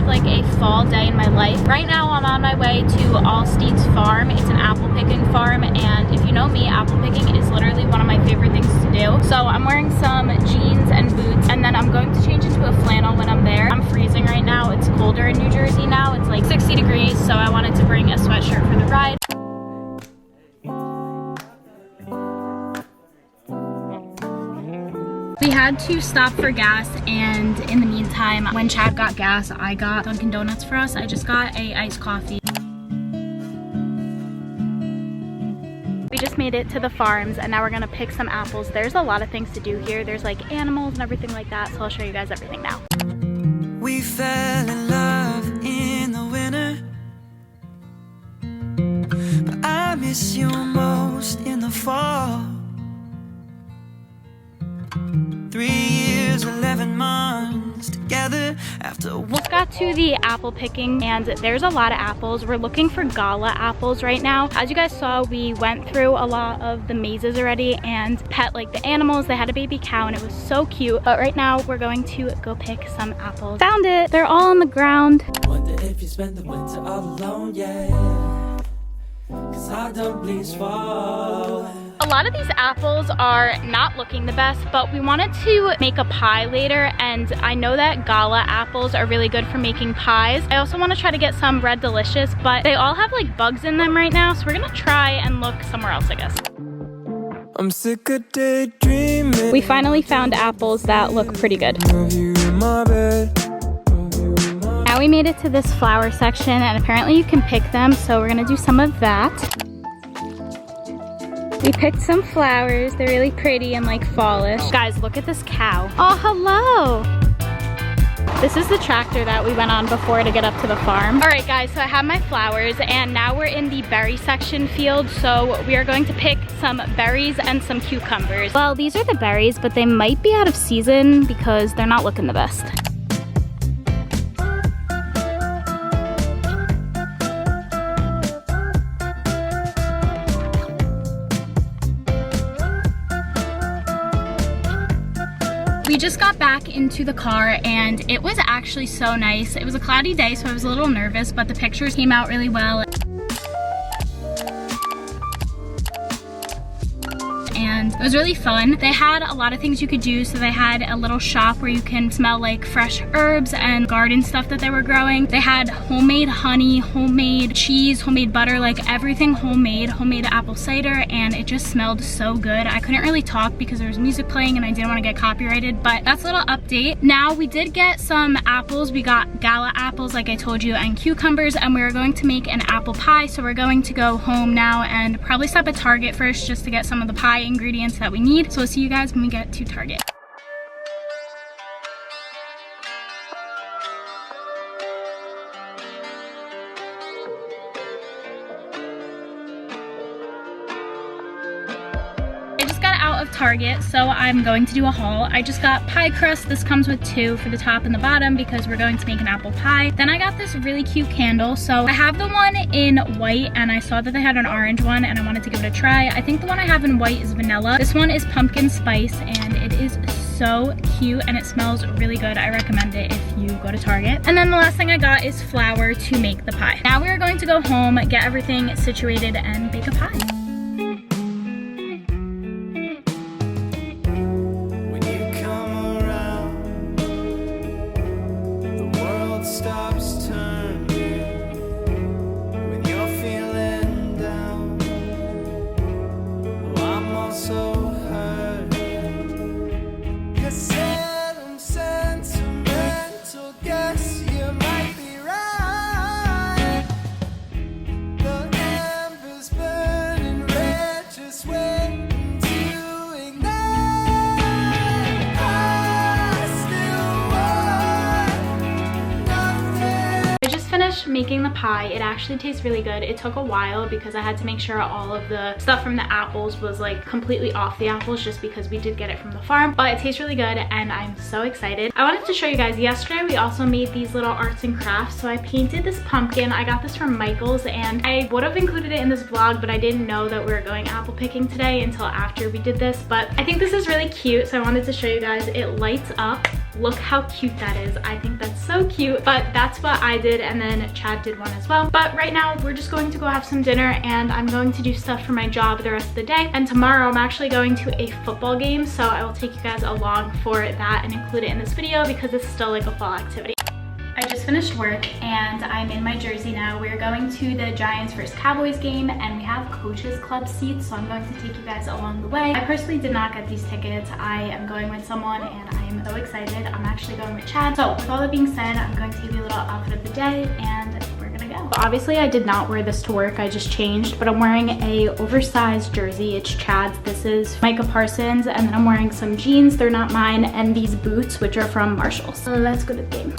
with like a fall day in my life. Right now I'm on my way to Allsteed's farm. It's an apple picking farm, and if you know me, apple picking is literally one of my favorite things to do. So I'm wearing some jeans and boots, and then I'm going to change into a flannel when I'm there. I'm freezing right now. It's colder in New Jersey now. It's like 60 degrees, so I wanted to bring a sweatshirt for the ride. We had to stop for gas, and in the meantime, when Chad got gas, I got Dunkin' Donuts for us. I just got a iced coffee. We just made it to the farms, and now we're gonna pick some apples. There's a lot of things to do here. There's like animals and everything like that, so I'll show you guys everything now. We fell in love in the winter, but I miss you most in the fall. 3 years, 11 months together after Just got to the apple picking, and there's a lot of apples. We're looking for gala apples right now. As you guys saw, we went through a lot of the mazes already and pet like the animals. They had a baby cow and it was so cute. But right now we're going to go pick some apples. Found it! They're all on the ground. Wonder if you spend the winter all alone, yeah. 'Cause I don't please fall. A lot of these apples are not looking the best, but we wanted to make a pie later, and I know that gala apples are really good for making pies. I also want to try to get some Red Delicious, but they all have like bugs in them right now, so we're gonna try and look somewhere else, I guess. I'm sick of daydreaming. We finally found apples that look pretty good. Of you in my bed. Now we made it to this flower section, and apparently you can pick them, so we're gonna do some of that. We picked some flowers. They're really pretty and like fallish. Guys, look at this cow. Oh, hello. This is the tractor that we went on before to get up to the farm. All right, guys, so I have my flowers, and now we're in the berry section field. So we are going to pick some berries and some cucumbers. Well, these are the berries, but they might be out of season because they're not looking the best. We just got back into the car, and it was actually so nice. It was a cloudy day, so I was a little nervous, but the pictures came out really well. And it was really fun. They had a lot of things you could do. So they had a little shop where you can smell like fresh herbs and garden stuff that they were growing. They had homemade honey, homemade cheese, homemade butter, like everything homemade apple cider, and it just smelled so good. I couldn't really talk because there was music playing and I didn't want to get copyrighted, but that's a little update. Now we did get some apples. We got gala apples like I told you, and cucumbers, and we were going to make an apple pie. So we're going to go home now and probably stop at Target first just to get some of the pie ingredients that we need. So we'll see you guys when we get to Target. Of Target, so I'm going to do a haul. I just got pie crust. This comes with 2 for the top and the bottom because we're going to make an apple pie. Then I got this really cute candle. So I have the one in white, and I saw that they had an orange one and I wanted to give it a try. I think the one I have in white is vanilla. This one is pumpkin spice, and it is so cute and it smells really good. I recommend it if you go to Target. And then the last thing I got is flour to make the pie. Now we are going to go home, get everything situated, and bake a pie. Stops turning when you're feeling down. Oh, I'm also hurt. 'Cause I'm sentimental. Guess you might be right. The embers burning red, just waiting to ignite. I still want. I just finished making the pie. It actually tastes really good. It took a while because I had to make sure all of the stuff from the apples was like completely off the apples, just because we did get it from the farm. But it tastes really good and I'm so excited. I wanted to show you guys, yesterday we also made these little arts and crafts. So I painted this pumpkin. I got this from Michael's, and I would have included it in this vlog, but I didn't know that we were going apple picking today until after we did this. But I think this is really cute, so I wanted to show you guys. It lights up. Look how cute that is. I think that's so cute. But that's what I did, and then Chad did one as well. But right now we're just going to go have some dinner, and I'm going to do stuff for my job the rest of the day. And tomorrow I'm actually going to a football game, so I will take you guys along for that and include it in this video because it's still like a fall activity. I just finished work and I'm in my jersey now. We're going to the Giants vs Cowboys game, and we have Coaches Club seats, so I'm going to take you guys along the way. I personally did not get these tickets. I am going with someone and I am so excited. I'm actually going with Chad. So with all that being said, I'm going to give you a little outfit of the day and we're gonna go. Obviously I did not wear this to work, I just changed, but I'm wearing a oversized jersey. It's Chad's. This is Micah Parsons, and then I'm wearing some jeans, they're not mine, and these boots, which are from Marshalls. So let's go to the game.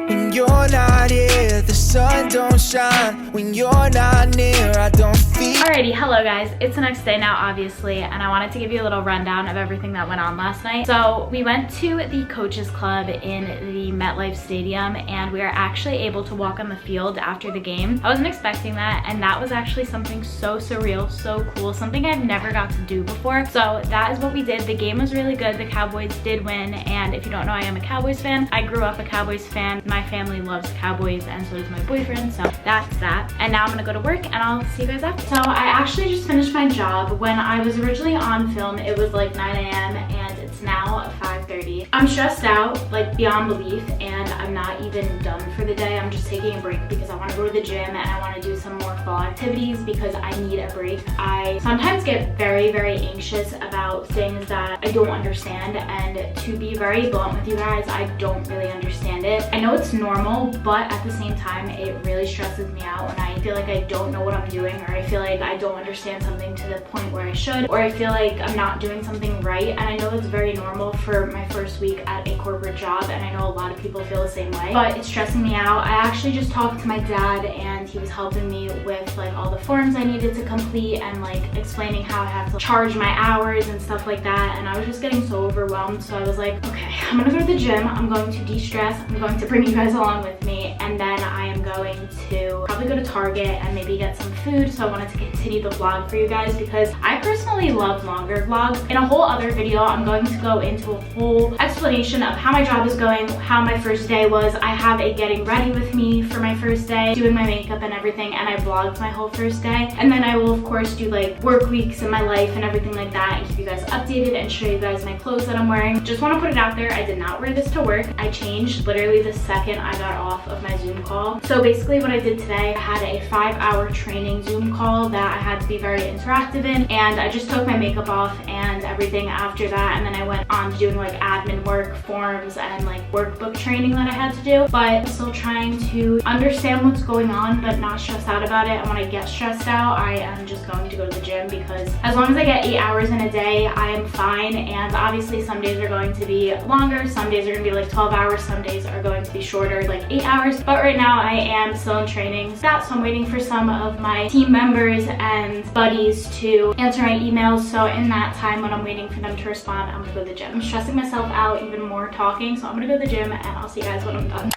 When you're not here, the sun don't shine. When you're not near, I don't feel. Alrighty, hello guys. It's the next day now, obviously, and I wanted to give you a little rundown of everything that went on last night. So we went to the Coaches Club in the MetLife Stadium, and we are actually able to walk on the field after the game. I wasn't expecting that, and that was actually something so surreal, so cool, something I've never got to do before. So that is what we did. The game was really good. The Cowboys did win, and if you don't know, I am a Cowboys fan. I grew up a Cowboys fan. My family loves Cowboys, and so does my boyfriend, so that's that. And now I'm gonna go to work, and I'll see you guys after. So I actually just finished my job. When I was originally on film, it was like 9 a.m. and it's now 5:30. I'm stressed out, like beyond belief, and I'm not even done for the day. I'm just taking a break because I want to go to the gym and I want to do some more fall activities because I need a break. I sometimes get very, very anxious about things that I don't understand, and to be very blunt with you guys, I don't really understand it. I know it's normal, but at the same time, it really stresses me out when I feel like I don't know what I'm doing, or I feel like I don't understand something to the point where I should, or I feel like I'm not doing something right. And I know that's very normal for my first week at a corporate job, and I know a lot of people feel the same way, but it's stressing me out. I actually just talked to my dad, and he was helping me with like all the forms I needed to complete and like explaining how I have to charge my hours and stuff like that, and I was just getting so overwhelmed. So I was like, okay, I'm gonna go to the gym, I'm going to de-stress, I'm going to bring you guys along with me, and then I am going to probably go to Target and maybe get some food. So I wanted to continue the vlog for you guys because I personally love longer vlogs. In a whole other video, I'm going to go into a whole explanation of how my job is going, how my first day was. I have a getting ready with me for my first day, doing my makeup and everything, and I vlogged my whole first day. And then I will of course do like work weeks in my life and everything like that, and keep you guys updated and show you guys my clothes that I'm wearing. Just want to put it out there, I did not wear this to work. I changed literally the second I got off of my Zoom call. So basically what I did today, I had a 5-hour training Zoom call that I had to be very interactive in, and I just took my makeup off and everything after that, and then I went on to doing like admin work, forms, and like workbook training that I had to do. But I'm still trying to understand what's going on but not stress out about it. And when I get stressed out, I am just going to go to the gym, because as long as I get 8 hours in a day, I am fine. And obviously some days are going to be longer, some days are going to be like 12 hours, some days are going to be shorter, like 8 hours. But right now I am still in training, so I'm waiting for some of my team members and buddies to answer my emails. So in that time, when I'm waiting for them to respond, I'm gonna go to the gym. I'm stressing myself out even more talking, so I'm gonna go to the gym and I'll see you guys when I'm done.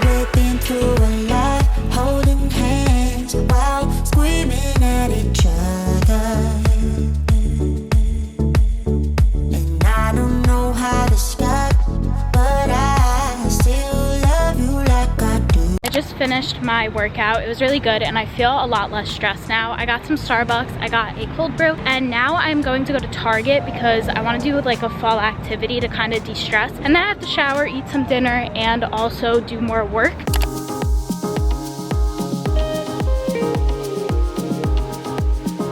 We've been through a lot, holding hands while screaming at each other. And I don't know how to stop, but I still love you like I do. I just finished my workout. It was really good and I feel a lot less stressed now. I got some Starbucks, I got a cold brew, and now I'm going to go to Target because I want to do like a fall activity to kind of de-stress. And then I have to shower, eat some dinner, and also do more work.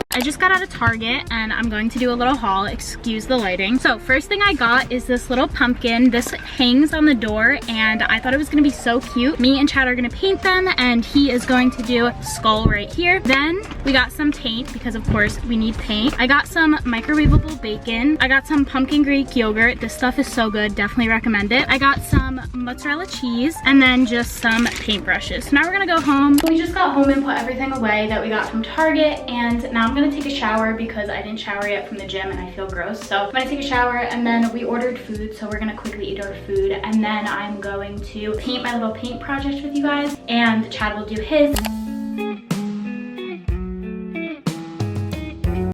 I just got out of Target and I'm going to do a little haul, excuse the lighting. So first thing I got is this little pumpkin. This hangs on the door and I thought it was gonna be so cute. Me and Chad are gonna paint them, and he is going to do a skull right here. Then we got some paint because of course we need paint. I got some microwavable bacon. I got some pumpkin Greek yogurt. This stuff is so good, definitely recommend it. I got some mozzarella cheese and then just some paintbrushes. So now we're gonna go home. We just got home and put everything away that we got from Target, and now I'm gonna gonna take a shower because I didn't shower yet from the gym and I feel gross. So I'm gonna take a shower, and then we ordered food, so we're gonna quickly eat our food, and then I'm going to paint my little paint project with you guys, and Chad will do his.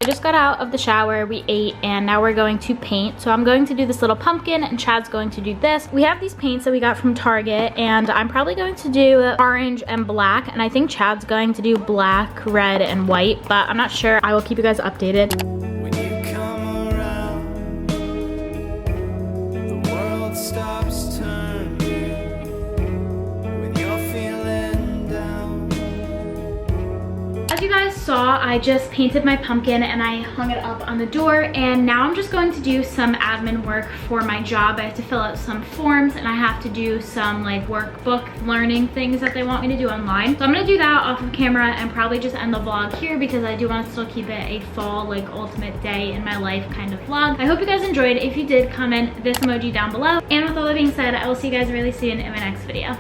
I just got out of the shower, we ate, and now we're going to paint. So I'm going to do this little pumpkin and Chad's going to do this. We have these paints that we got from Target, and I'm probably going to do orange and black, and I think Chad's going to do black, red, and white, but I'm not sure. I will keep you guys updated. When you come around, the world stops turning. When you're feeling down. As you guys saw, I just painted my pumpkin and I hung it up on the door, and now I'm just going to do some admin work for my job. I have to fill out some forms, and I have to do some like workbook learning things that they want me to do online. So I'm gonna do that off of camera and probably just end the vlog here because I do want to still keep it a fall, like ultimate day in my life kind of vlog. I hope you guys enjoyed. If you did, comment this emoji down below. And with all that being said, I will see you guys really soon in my next video.